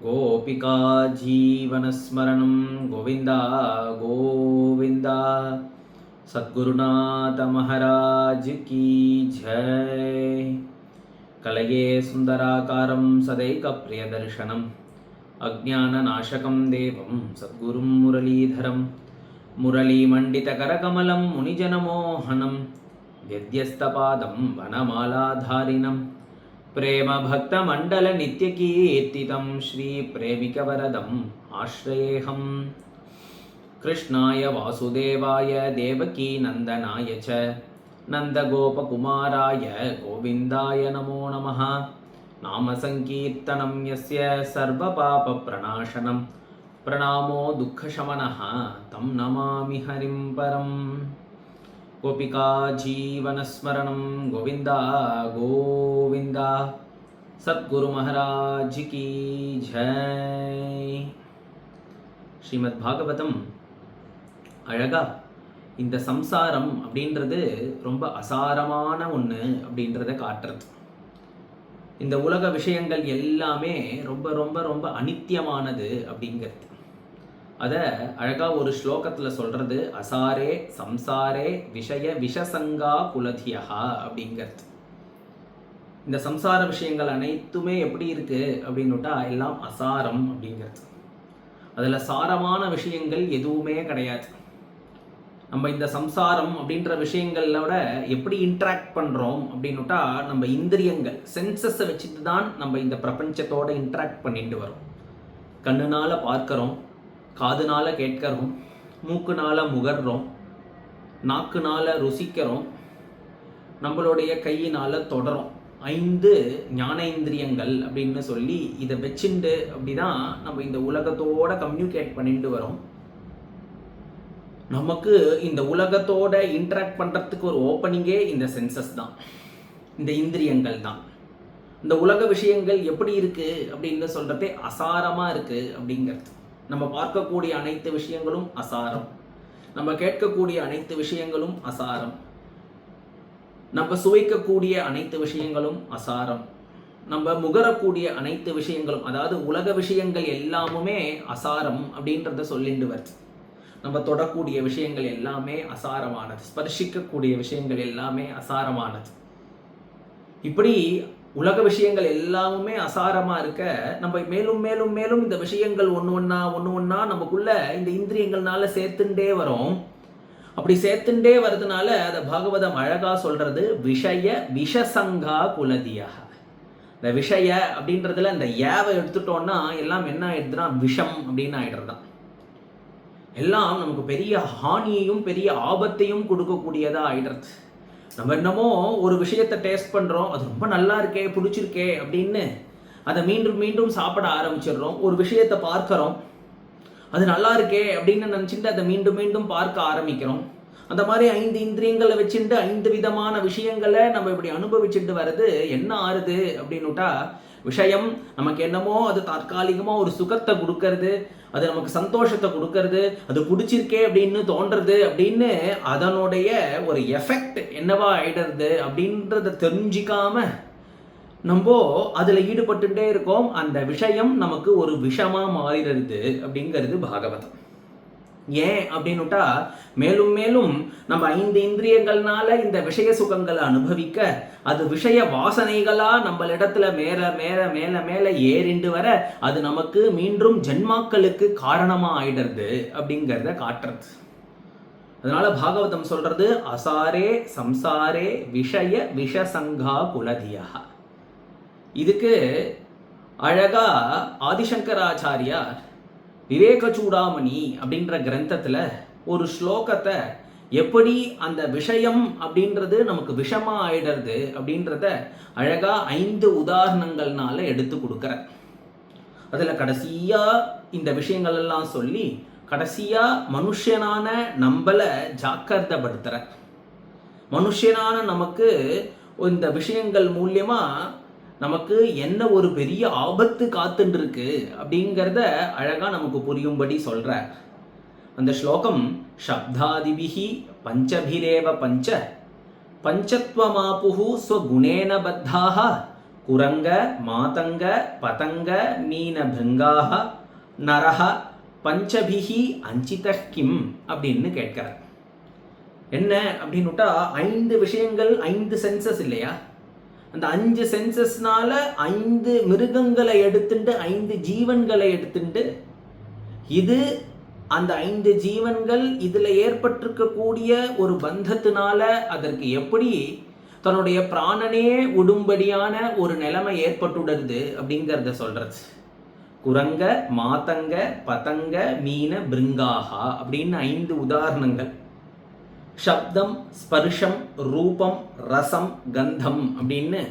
गोपिका जीवनस्मरणं गोविन्दा गोविन्दा। सद्गुरुनाथ महाराज की जय। कलये सुन्दराकारं सदैकप्रियदर्शनम् अज्ञाननाशकं देवं सद्गुरुं मुरलीधरं मुरलीमण्डितकरकमलं मुनिजनमोहनं व्यध्यस्तपादं वनमालाधारिणं प्रेमभक्तमण्डलनित्यकीर्तितं श्रीप्रेमिकवरदम् आश्रयेऽहम्। कृष्णाय वासुदेवाय देवकीनन्दनाय च नन्दगोपकुमाराय गोविन्दाय नमो नमः। नामसङ्कीर्तनं यस्य सर्वपापप्रणाशनं प्रणामो दुःखशमनः तं नमामि हरिं परम्। गोपिका जीवनस्मरणं गोविन्दा गोविन्दा। सद्गुरु महाराज की जय। ஸ்ரீமத் பாகவதம் அழகா இந்த சம்சாரம் அப்படின்றது ரொம்ப அசாரமான ஒன்று அப்படின்றத காட்டுறது. இந்த உலக விஷயங்கள் எல்லாமே ரொம்ப ரொம்ப ரொம்ப அனித்தியமானது அப்படிங்கிறது. அதை அழகாக ஒரு ஸ்லோகத்தில் சொல்கிறது, அசாரே சம்சாரே விஷய விஷசங்கா குலதியா அப்படிங்கிறது. இந்த சம்சார விஷயங்கள் அனைத்துமே எப்படி இருக்குது அப்படின்னுட்டா எல்லாம் அசாரம் அப்படிங்கிறது. அதில் சாரமான விஷயங்கள் எதுவுமே கிடையாது. நம்ம இந்த சம்சாரம் அப்படின்ற விஷயங்களோட எப்படி இன்ட்ராக்ட் பண்ணுறோம் அப்படின்னுட்டா நம்ம இந்திரியங்கள் சென்சஸை வச்சுட்டு தான் நம்ம இந்த பிரபஞ்சத்தோடு இன்ட்ராக்ட் பண்ணிட்டு வரோம். கண்ணுனால் பார்க்குறோம், காதுனால கேட்கிறோம், மூக்குனால முகர்றோம், நாக்குனால ருசிக்கிறோம், நம்மளுடைய கையினால் தொடரும். 5 ஞானேந்திரியங்கள் அப்படின்னு சொல்லி இதை வச்சுண்டு அப்படிதான் நம்ம இந்த உலகத்தோட கம்யூனிகேட் பண்ணிட்டு வரோம். நமக்கு இந்த உலகத்தோட இன்ட்ராக்ட் பண்ணுறதுக்கு ஒரு ஓப்பனிங்கே இந்த சென்சஸ் தான், இந்த இந்திரியங்கள் தான். இந்த உலக விஷயங்கள் எப்படி இருக்குது அப்படின்னு சொல்கிறதே அசாரமாக இருக்குது அப்படிங்கிறது. நம்ம பார்க்கக்கூடிய அனைத்து விஷயங்களும் அசாரம், நம்ம கேட்கக்கூடிய அனைத்து விஷயங்களும் அசாரம், நம்ம சுவைக்கக்கூடிய அனைத்து விஷயங்களும் அசாரம், நம்ம முகரக்கூடிய அனைத்து விஷயங்களும், அதாவது உலக விஷயங்கள் எல்லாமுமே அசாரம் அப்படின்றத சொல்லிட்டு வருது. நம்ம தொடக்கூடிய விஷயங்கள் எல்லாமே அசாரமானது, ஸ்பர்சிக்கக்கூடிய விஷயங்கள் எல்லாமே அசாரமானது. இப்படி உலக விஷயங்கள் எல்லாமுமே அசாரமாக இருக்க நம்ம மேலும் மேலும் மேலும் இந்த விஷயங்கள் ஒன்று ஒன்றா நமக்குள்ள இந்த இந்திரியங்கள்னால சேர்த்துட்டே வரோம். அப்படி சேர்த்துட்டே வர்றதுனால அதை பாகவதம் அழகா சொல்றது விஷய விஷசங்கா குலதியா. இந்த விஷய அப்படின்றதுல இந்த ஏவை எடுத்துட்டோம்னா எல்லாம் என்ன ஆயிடுதுன்னா விஷம் அப்படின்னு ஆயிடுறதுதான். எல்லாம் நமக்கு பெரிய ஹானியையும் பெரிய ஆபத்தையும் கொடுக்கக்கூடியதா ஆயிடுறது. நம்ம என்னமோ ஒரு விஷயத்தை டேஸ்ட் பண்ணுறோம், அது ரொம்ப நல்லா இருக்கே பிடிச்சிருக்கே அப்படின்னு அதை மீண்டும் மீண்டும் சாப்பிட ஆரம்பிச்சிடுறோம். ஒரு விஷயத்தை பார்க்குறோம், அது நல்லா இருக்கே அப்படின்னு நினச்சிட்டு அதை மீண்டும் மீண்டும் பார்க்க ஆரம்பிக்கிறோம். அந்த மாதிரி 5 இந்திரியங்களை வச்சுட்டு 5 விதமான விஷயங்களை நம்ம இப்படி அனுபவிச்சுட்டு வர்றது என்ன ஆறுது அப்படின்னுட்டா, விஷயம் நமக்கு என்னமோ அது தற்காலிகமாக ஒரு சுகத்தை கொடுக்கறது, அது நமக்கு சந்தோஷத்தை கொடுக்கறது, அது பிடிச்சிருக்கே அப்படின்னு தோன்றது அப்படின்னு அதனுடைய ஒரு எஃபெக்ட் என்னவா ஆயிடுறது அப்படின்றத தெரிஞ்சிக்காம நம்ம அதில் ஈடுபட்டுட்டே இருக்கோம். அந்த விஷயம் நமக்கு ஒரு விஷமாக மாறிடுறது அப்படிங்கிறது பாகவதம். ஏன் அப்படின்னுட்டா, மேலும் மேலும் நம்ம 5 இந்திரியங்கள்னால இந்த விஷய சுகங்களை அனுபவிக்க அது விஷய வாசனைகளா நம்மளிடத்துல மேல மேல மேல மேல ஏறிண்டு வர அது நமக்கு மீண்டும் ஜென்மாக்களுக்கு காரணமா ஆயிடுறது அப்படிங்கிறத காட்டுறது. அதனால பாகவதம் சொல்றது அசாரே சம்சாரே விஷய விஷசங்கா குலதியா. இதுக்கு அழகா ஆதிசங்கராச்சாரியார் விவேக சூடாமணி அப்படின்ற கிரந்தத்தில் ஒரு ஸ்லோகத்தை எப்படி அந்த விஷயம் அப்படின்றது நமக்கு விஷமாக ஆயிடுறது அப்படின்றத அழகா 5 உதாரணங்கள்னால எடுத்து கொடுக்குற. அதில் கடைசியாக இந்த விஷயங்கள் எல்லாம் சொல்லி கடைசியாக மனுஷனான நம்மளை ஜாக்கிரதைப்படுத்துகிற. மனுஷனான நமக்கு இந்த விஷயங்கள் மூலியமா நமக்கு என்ன ஒரு பெரிய ஆபத்து காத்துட்டு இருக்கு அப்படிங்கிறத அழகா நமக்கு புரியும்படி சொல்ற. அந்த ஸ்லோகம் சப்தாதிபிஹி பஞ்சபிரேவ பஞ்ச பஞ்சத்வமாபுஹு ஸ்வகுணேன பத்தாஹ குரங்க மாதங்க பதங்க மீன பிருங்காக நரஹ பஞ்சபிஹி அஞ்சிதஹ் கிம் அப்படின்னு கேட்கிறார். என்ன அப்படின்னுட்டா 5 விஷயங்கள், 5 சென்சஸ் இல்லையா? அந்த 5 சென்சஸ்னால 5 மிருகங்களை எடுத்துட்டு 5 ஜீவன்களை எடுத்துட்டு இது அந்த 5 ஜீவன்கள் இதுல ஏற்பட்டிருக்கக்கூடிய ஒரு பந்தத்தினால அதற்கு எப்படி தன்னுடைய பிராணனே உடும்படியான ஒரு நிலைமை ஏற்பட்டுடுது அப்படிங்கிறத சொல்றது. குரங்க மாதங்க பதங்க மீன பிருங்காகா அப்படின்னு 5 உதாரணங்கள். சப்தம், ஸ்பர்ஷம், ரூபம், ரசம், கந்தம் அப்படின்னு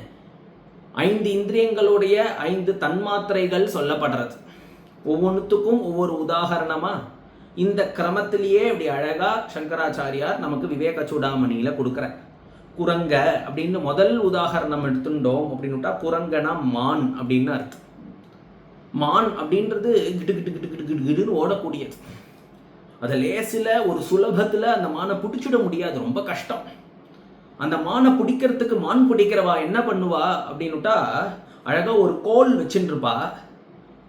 5 இந்திரியங்களுடைய 5 தன்மாத்திரைகள் சொல்லப்படுறது. ஒவ்வொன்றுத்துக்கும் ஒவ்வொரு உதாரணமா இந்த கிரமத்திலேயே இப்படி அழகா சங்கராச்சாரியார் நமக்கு விவேக சூடாமணியில கொடுக்குறார். குரங்க அப்படின்னு முதல் உதாரணம் எடுத்துட்டோம் அப்படின்னுட்டா குரங்கனா மான் அப்படின்னு அர்த்தம். மான் அப்படின்றது கிட்டு கிட்டு கிட்டு கிட்டு கிட்டு கிட்டுன்னு ஓடக்கூடியது. அதை லேசில் ஒரு சுலபத்தில் அந்த மானை பிடிச்சிட முடியாது, ரொம்ப கஷ்டம். அந்த மானை பிடிக்கிறதுக்கு மான் பிடிக்கிறவா என்ன பண்ணுவா அப்படின்னுட்டா அழகாக ஒரு கோல் வச்சுருப்பா,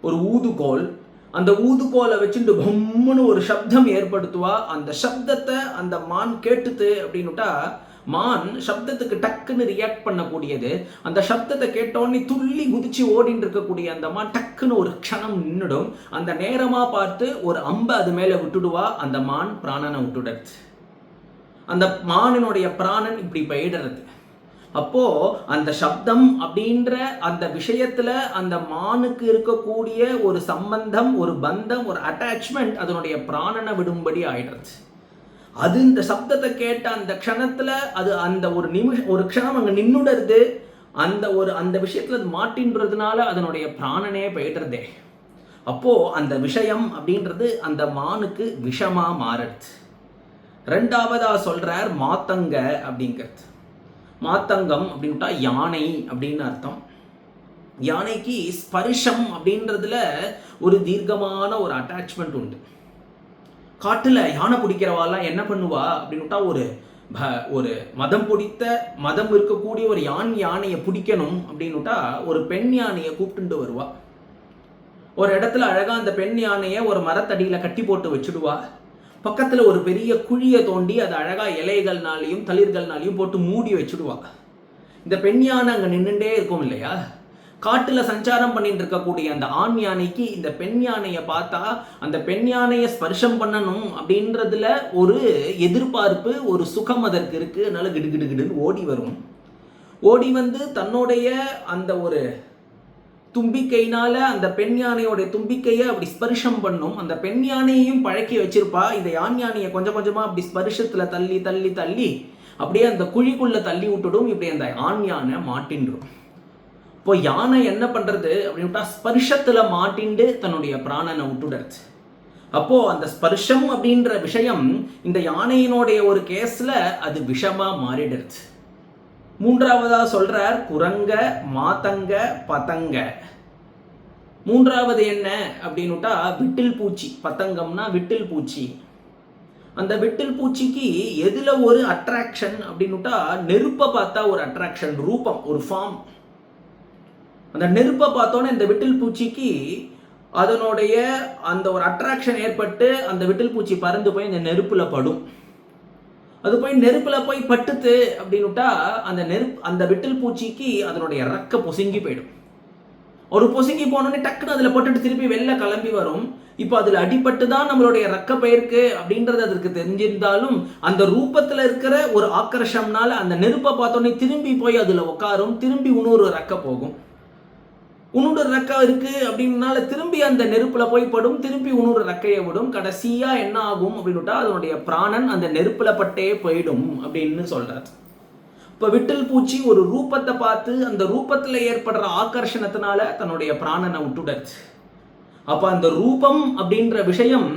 ஒரு ஊதுகோல். அந்த ஊதுகோலை வச்சுட்டு பொம்முன்னு ஒரு சப்தம் ஏற்படுத்துவா. அந்த சப்தத்தை அந்த மான் கேட்டுது அப்படின்னுட்டா மான் சப்தத்துக்கு டக்குன்னு ரியாக்ட் பண்ணக்கூடியது. அந்த சப்தத்தை கேட்டோன்னே துள்ளி குதிச்சு ஓடின்னு இருக்கக்கூடிய அந்த மான் டக்குன்னு ஒரு க்ஷணம் நின்றுடும். அந்த நேரமா பார்த்து ஒரு அம்பை அது மேல விட்டுடுவா. அந்த மான் பிராணனை விட்டுடுறது. அந்த மானினுடைய பிராணன் இப்படி போயிடுறது. அப்போ அந்த சப்தம் அப்படின்ற அந்த விஷயத்துல அந்த மானுக்கு இருக்கக்கூடிய ஒரு சம்பந்தம், ஒரு பந்தம், ஒரு அட்டாச்மெண்ட் அதனுடைய பிராணனை விடும்படி ஆயிடுறது. அது இந்த சப்தத்தை கேட்ட அந்த க்ஷணத்துல அது அந்த ஒரு நிமிஷம், ஒரு க்ஷணம் அங்க நின்னுடுறது. அந்த விஷயத்துல அது மாட்டின்றதுனால அதனுடைய பிராணனே போயிடுறதே. அப்போ அந்த விஷயம் அப்படின்றது அந்த மானுக்கு விஷமா மாறுது. 2வதா சொல்றார் மாத்தங்க அப்படிங்கிறது. மாத்தங்கம் அப்படின்ட்டா யானை அப்படின்னு அர்த்தம். யானைக்கு ஸ்பர்ஷம் அப்படின்றதுல ஒரு தீர்க்கமான ஒரு அட்டாச்மெண்ட் உண்டு. காட்டுல யானை பிடிக்கிறவாலாம் என்ன பண்ணுவா அப்படின்னுட்டா ஒரு மதம் இருக்கக்கூடிய ஒரு யானையை பிடிக்கணும் அப்படின்னுட்டா ஒரு பெண் யானையை கூப்பிட்டு வருவா. ஒரு இடத்துல அழகா அந்த பெண் யானையை ஒரு மரத்தடியில கட்டி போட்டு வச்சுடுவா. பக்கத்துல ஒரு பெரிய குழியை தோண்டி அதை அழகா இலைகள்னாலையும் தளிர்கள்னாலையும் போட்டு மூடி வச்சுடுவா. இந்த பெண் யானை அங்க நின்றுட்டே இருக்கும் இல்லையா? காட்டுல சஞ்சாரம் பண்ணிட்டு இருக்கக்கூடிய அந்த ஆண் யானைக்கு இந்த பெண் யானையை பார்த்தா அந்த பெண் யானையை ஸ்பர்ஷம் பண்ணணும் அப்படின்றதுல ஒரு எதிர்பார்ப்பு, ஒரு சுகம் அதற்கு இருக்கு. அதனால கிடுகிடுன்னு ஓடி வரும். ஓடி வந்து தன்னுடைய அந்த ஒரு தும்பிக்கையினால அந்த பெண் யானையோட தும்பிக்கையை அப்படி ஸ்பர்ஷம் பண்ணும். அந்த பெண் யானையையும் பழக்கி வச்சிருப்பா. இந்த ஆண் யானையை கொஞ்சம் கொஞ்சமா அப்படி ஸ்பர்ஷத்துல தள்ளி தள்ளி தள்ளி அப்படியே அந்த குழிக்குள்ள தள்ளி விட்டுடும். இப்படி அந்த ஆண் யானை மாட்டின்றும். இப்போ யானை என்ன பண்றது அப்படின்ட்டா ஸ்பர்ஷத்துல மாட்டிண்டு தன்னுடைய பிராணனை விட்டுடுறது. அப்போ அந்த ஸ்பர்ஷம் அப்படின்ற விஷயம் இந்த யானையினுடைய ஒரு கேஸ்ல அது விஷமா மாறிடுறது. 3வதா சொல்றார் குரங்க மாதங்க பதங்க. 3வது என்ன அப்படின்னுட்டா விட்டில் பூச்சி. பதங்கம்னா விட்டில் பூச்சி. அந்த விட்டில் பூச்சிக்கு எதுல ஒரு அட்ராக்ஷன் அப்படின்னுட்டா நெருப்பை பார்த்தா ஒரு அட்ராக்ஷன், ரூபம், ஒரு ஃபார்ம். அந்த நெருப்பை பார்த்தோன்னே இந்த விட்டில் பூச்சிக்கு அதனுடைய அந்த ஒரு அட்ராக்ஷன் ஏற்பட்டு அந்த விட்டில் பூச்சி பறந்து போய் இந்த நெருப்புல படும். அது போய் நெருப்புல போய் பட்டுத்து அப்படின்னுட்டா அந்த விட்டில் பூச்சிக்கு அதனுடைய ரெக்க பொசுங்கி போயிடும். ஒரு பொசுங்கி போனோடனே டக்குன்னு அதுல பட்டுட்டு திருப்பி வெளில கிளம்பி வரும். இப்போ அதுல அடிபட்டு தான் நம்மளுடைய ரெக்க பயிருக்கு அப்படின்றது அதற்கு தெரிஞ்சிருந்தாலும் அந்த ரூபத்துல இருக்கிற ஒரு ஆக்கர்ஷம்னால அந்த நெருப்பை பார்த்தோன்னே திரும்பி போய் அதுல உட்காரும். திரும்பி இன்னொரு ரெக்க போகும். உன்னோட ரெக்கை இருக்கு அப்படின்னால திரும்பி அந்த நெருப்புல போய் படும். திரும்பி உன்னோட ரெக்கையை விடும். கடைசியா என்ன ஆகும் அப்படின்னுட்டா அதனுடைய பிராணன் அந்த நெருப்புல பட்டே போயிடும் அப்படின்னு சொல்றாரு. இப்ப விட்டில் பூச்சி ஒரு ரூபத்தை பார்த்து அந்த ரூபத்துல ஏற்படுற ஆகர்ஷணத்தினால தன்னுடைய பிராணனை விட்டுடுச்சு. அப்ப அந்த ரூபம் அப்படின்ற விஷயம்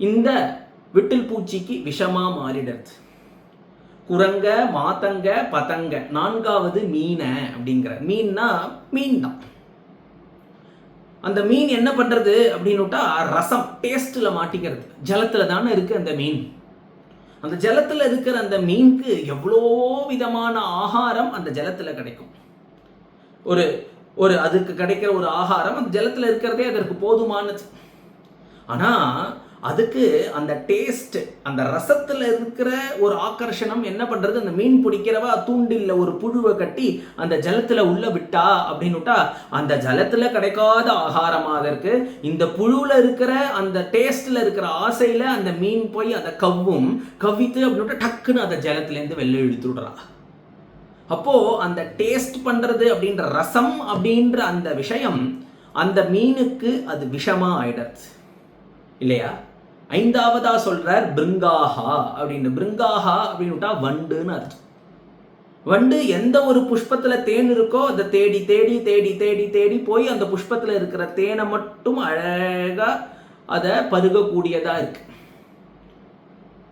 இந்த விட்டில் பூச்சிக்கு விஷமா மாறிடுது. குரங்க மாதங்க பதங்க. 4வது மீன அப்படிங்கிற. மீன்னா மீன் தான். அந்த மீன் என்ன பண்றது அப்படின்னுட்டா ரசம், டேஸ்ட்ல மாட்டிக்கிறது. ஜலத்துல தானே இருக்கு அந்த மீன். அந்த ஜலத்துல இருக்கிற அந்த மீனுக்கு எவ்வளோ விதமான ஆகாரம் அந்த ஜலத்துல கிடைக்கும். ஒரு ஒரு அதுக்கு கிடைக்கிற ஒரு ஆகாரம் அந்த ஜலத்தில் இருக்கிறதே அதற்கு போதுமானது. ஆனால் அதுக்கு அந்த டேஸ்ட், அந்த ரசத்தில் இருக்கிற ஒரு ஆக்கர்ஷணம் என்ன பண்ணுறது, அந்த மீன் பிடிக்கிறவா தூண்டில்ல ஒரு புழுவை கட்டி அந்த ஜலத்தில் உள்ள விட்டா அப்படின்னுட்டா அந்த ஜலத்தில் கிடைக்காத ஆகாரமாக அதற்கு இந்த புழுவில் இருக்கிற அந்த டேஸ்ட்டில் இருக்கிற ஆசையில் அந்த மீன் போய் அதை கவ்வித்து அப்படின்னுட்டா டக்குன்னு அந்த ஜலத்துலேருந்து வெளில இழுத்து விடுறா. அப்போது அந்த டேஸ்ட் பண்ணுறது அப்படின்ற ரசம் அப்படின்ற அந்த விஷயம் அந்த மீனுக்கு அது விஷமாக ஆயிடுறது இல்லையா? ஐந்தாவதா சொல்றார் பிருங்காஹா அப்படின்னு. பிருங்காஹா அப்படின்னுட்டா வண்டுன்னு அர்த்தம். வண்டு எந்த ஒரு புஷ்பத்துல தேன் இருக்கோ அதை தேடி தேடி தேடி தேடி தேடி போய் அந்த புஷ்பத்துல இருக்கிற தேனை மட்டும் அழகா அதை பருகக்கூடியதா இருக்கு.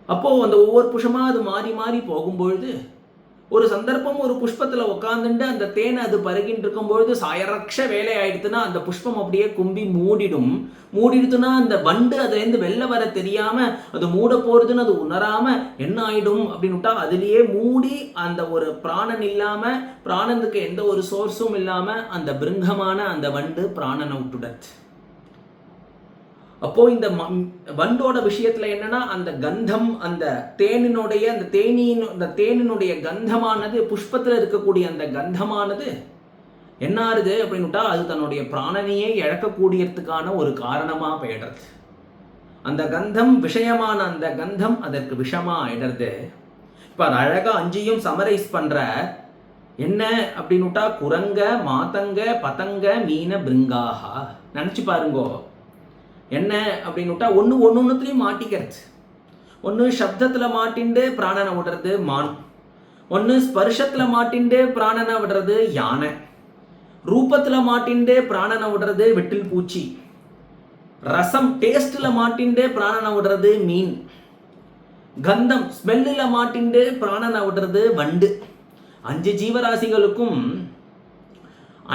அப்போ அந்த ஒவ்வொரு புஷ்பமா அது மாறி மாறி போகும்பொழுது ஒரு சந்தர்ப்பம் ஒரு புஷ்பத்தில் உட்காந்துட்டு அந்த தேனை அது பருகின்னு இருக்கும்பொழுது சாயரக்ஷ வேலை ஆயிடுத்துன்னா அந்த புஷ்பம் அப்படியே கும்பி மூடிடுத்துன்னா அந்த வண்டு அதுலேருந்து வெளில வர தெரியாம அது மூட போறதுன்னு அது உணராம என்ன ஆயிடும் அப்படின்னுட்டா அதுலேயே மூடி அந்த ஒரு பிராணன் இல்லாம, பிராணனுக்கு எந்த ஒரு சோர்ஸும் இல்லாம அந்த பிருங்கமான அந்த வண்டு பிராணனை விட்டுடுது. அப்போ இந்த வண்டோட விஷயத்துல என்னன்னா அந்த கந்தம், அந்த தேனினுடைய அந்த தேனினுடைய கந்தமானது, புஷ்பத்துல இருக்கக்கூடிய அந்த கந்தமானது என்ன ஆறுது அப்படின்னுட்டா அது தன்னுடைய பிராணனையே இழக்கக்கூடியதுக்கான ஒரு காரணமா போயிடுறது. அந்த கந்தம் விஷயமான அந்த கந்தம் அதற்கு விஷமா ஆயிடுறது. இப்ப அது அழகா அஞ்சையும் சமரைஸ் பண்ற என்ன அப்படின்னுட்டா குரங்க, மாதங்க, பதங்க, மீன, பிருங்காஹா. நினைச்சு பாருங்கோ என்ன அப்படின்னுட்டா ஒன்றுத்துலையும் மாட்டிக்கிறது. ஒன்று சப்தத்தில் மாட்டிண்டு பிராணனை விடுறது மான், ஒன்று ஸ்பர்ஷத்தில் மாட்டிண்டு பிராணனை விடுறது யானை, ரூபத்தில் மாட்டிண்டு பிராணனை விடுறது வெட்டில் பூச்சி, ரசம் டேஸ்டில் மாட்டிண்டு பிராணனை விடுறது மீன், கந்தம் ஸ்மெல்லில் மாட்டிண்டு பிராணனை விடுறது வண்டு. 5 ஜீவராசிகளுக்கும்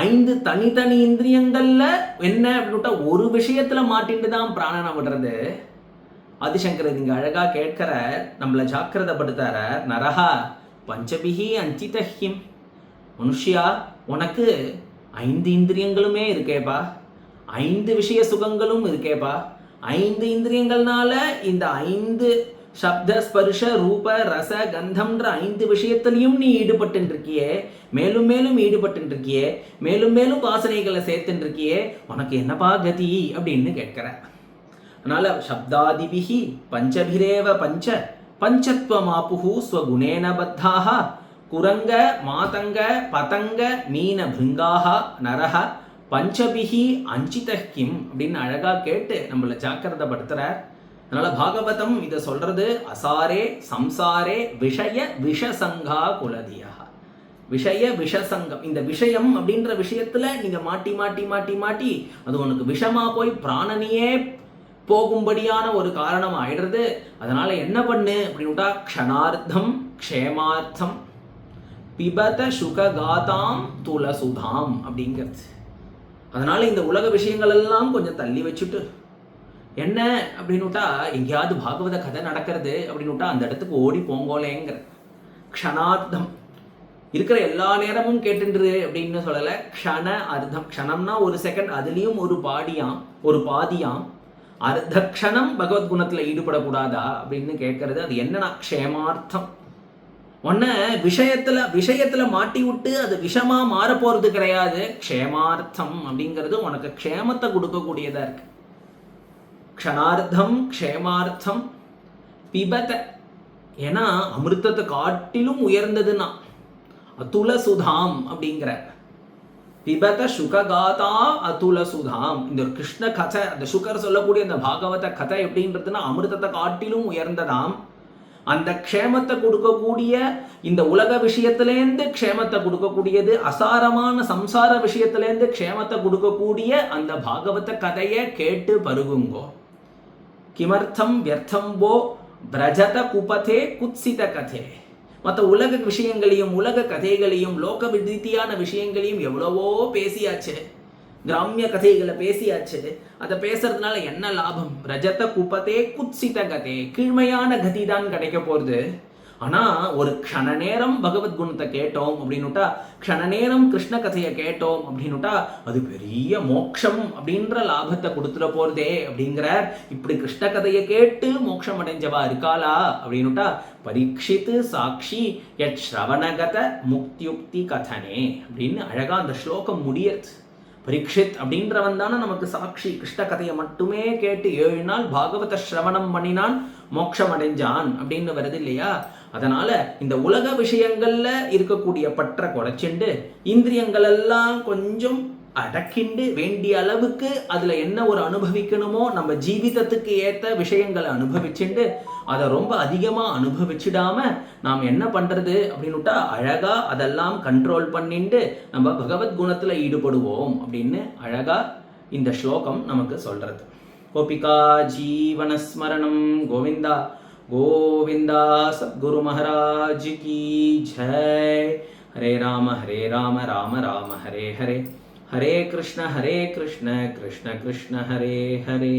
5 தனித்தனி இந்திரியங்கள்ல என்ன அப்படின்னுட்டா ஒரு விஷயத்துல மாட்டிட்டு தான் பிராணனை விடுறது. ஆதிசங்கரர் இங்க அழகா கேட்கிற, நம்மளை ஜாக்கிரதைப்படுத்தார. நரஹா பஞ்சபிகி அஞ்சிதஹ்யம். மனுஷியா உனக்கு 5 இந்திரியங்களுமே இருக்கேப்பா, 5 விஷய சுகங்களும் இருக்கேப்பா. 5 இந்திரியங்கள்னால இந்த 5 சப்த ஸ்பர்ஷ ரூப ரச கந்தம்ன்ற 5 விஷயத்திலையும் நீ ஈடுபட்டு இருக்கியே, மேலும் மேலும் ஈடுபட்டு இருக்கியே, மேலும் மேலும் வாசனைகளை சேர்த்துட்டு இருக்கியே, உனக்கு என்னப்பா கதி அப்படின்னு கேட்கிற. அதனால சப்தாதிபிஹி பஞ்சபிரேவ பஞ்சத்வமாபுஹு ஸ்வகுணேன பத்தாக குரங்க மாதங்க பதங்க மீன பிருங்காஹ நரஹ பஞ்சபிஹி அஞ்சிதஹ்கிம் அப்படின்னு அழகா கேட்டு நம்மளை ஜாக்கிரதைப்படுத்துறார். அதனால பாகவதம் இதை சொல்றது அசாரே சம்சாரே விஷய விஷசங்கா குலதியா. விஷய விஷசங்கம், இந்த விஷயம் அப்படின்ற விஷயத்துல நீங்க மாட்டி மாட்டி மாட்டி மாட்டி அது உனக்கு விஷமா போய் பிராணனையே போகும்படியான ஒரு காரணம் ஆயிடுறது. அதனால என்ன பண்ணு அப்படின்னுட்டா க்ஷணார்த்தம் க்ஷேமார்த்தம் பிபத சுககாதாம் துலசுதாம் அப்படிங்கிறது. அதனால இந்த உலக விஷயங்கள் எல்லாம் கொஞ்சம் தள்ளி வச்சுட்டு என்ன அப்படின்னுட்டா எங்கேயாவது பாகவத கதை நடக்கிறது அப்படின்னுட்டா அந்த இடத்துக்கு ஓடி போங்கோலேங்கிற. க்ஷணார்த்தம் இருக்கிற எல்லா நேரமும் கேட்டுன்று அப்படின்னு சொல்லலை. க்ஷண அர்த்தம், க்ஷணம்னா ஒரு செகண்ட், அதுலேயும் ஒரு பாதியாம். அர்த்த க்ஷணம் பகவத்குணத்தில் ஈடுபடக்கூடாதா அப்படின்னு கேட்கறது. அது என்னன்னா க்ஷேமார்த்தம். ஒன்ன விஷயத்துல மாட்டி விட்டு அது விஷமா மாற போறது கிடையாது. க்ஷேமார்த்தம் அப்படிங்கிறது உனக்கு க்ஷேமத்தை கொடுக்கக்கூடியதா இருக்கு. க்ஷணார்த்தம் க்ஷேமார்த்தம் பிபத, ஏன்னா அமிர்தத்தை காட்டிலும் உயர்ந்ததுன்னா அதுல சுதாம் அப்படிங்கிற. பிபத சுககாதா அதுல சுதாம். இந்த கிருஷ்ண கதை, அந்த சுகர் சொல்லக்கூடிய அந்த பாகவத கதை எப்படின்றதுன்னா அமிர்தத்தை காட்டிலும் உயர்ந்ததாம். அந்த க்ஷேமத்தை கொடுக்கக்கூடிய இந்த உலக விஷயத்திலேருந்து க்ஷேமத்தை கொடுக்கக்கூடியது, அசாரமான சம்சார விஷயத்திலேருந்து க்ஷேமத்தை கொடுக்கக்கூடிய அந்த பாகவத கதையை கேட்டு பருகுங்கோ. கிமர்த்தம் வியர்த்தம்போ பிரஜத குபதே குத்சித கதே. மற்ற உலக விஷயங்களையும் உலக கதைகளையும் லோக ரீதியான விஷயங்களையும் எவ்வளவோ பேசியாச்சு, கிராமிய கதைகளை பேசியாச்சு. அதை பேசுறதுனால என்ன லாபம்? ரஜத குபதே குத்சித கதே, கீழ்மையான கதி தான் கிடைக்க போகிறது. ஆனால் ஒரு க்ஷண நேரம் பகவத்குணத்தை கேட்டோம் அப்படின்னுட்டா, க்ஷண நேரம் கிருஷ்ண கதையை கேட்டோம் அப்படின்னுட்டா அது பெரிய மோட்சம் அப்படின்ற லாபத்தை கொடுத்துட போகிறதே அப்படிங்கிறார். இப்படி கிருஷ்ண கதையை கேட்டு மோட்சம் அடைஞ்சவா இருக்காளா அப்படின்னுட்டா, பரீட்சித்து சாட்சி யத் ஸ்ரவணகத முக்தியுக்தி கதனே அப்படின்னு அழகா அந்த ஸ்லோகம் முடியறது. பரீட்சித் அப்படின்றவன் தானே நமக்கு சாட்சி. கிருஷ்ண கதையை மட்டுமே கேட்டு 7 நாள் பாகவத ஸ்ரவணம் பண்ணினான், மோட்சம் அடைஞ்சான் அப்படின்னு வருது இல்லையா? அதனால இந்த உலக விஷயங்கள்ல இருக்கக்கூடிய பற்ற குறைச்சிண்டு இந்திரியங்கள் எல்லாம் கொஞ்சம் அடக்கிண்டு வேண்டிய அளவுக்கு அதுல என்ன ஒரு அனுபவிக்கணுமோ நம்ம ஜீவிதத்துக்கு ஏத்த விஷயங்களை அனுபவிச்சுண்டு அதை ரொம்ப அதிகமா அனுபவிச்சிடாம நாம் என்ன பண்றது அப்படின்னுட்டா அழகா அதெல்லாம் கண்ட்ரோல் பண்ணிட்டு நம்ம பகவத்குணத்துல ஈடுபடுவோம் அப்படின்னு அழகா இந்த ஸ்லோகம் நமக்கு சொல்றது. கோபிகா ஜீவனஸ்மரணம் கோவிந்தா கோவிந்தா. சத்குரு மகாராஜ் கி ஜெய். ஹரே ராம ராம ராம ஹரே ஹரே, ஹரே கிருஷ்ண கிருஷ்ண கிருஷ்ண ஹரே ஹரே.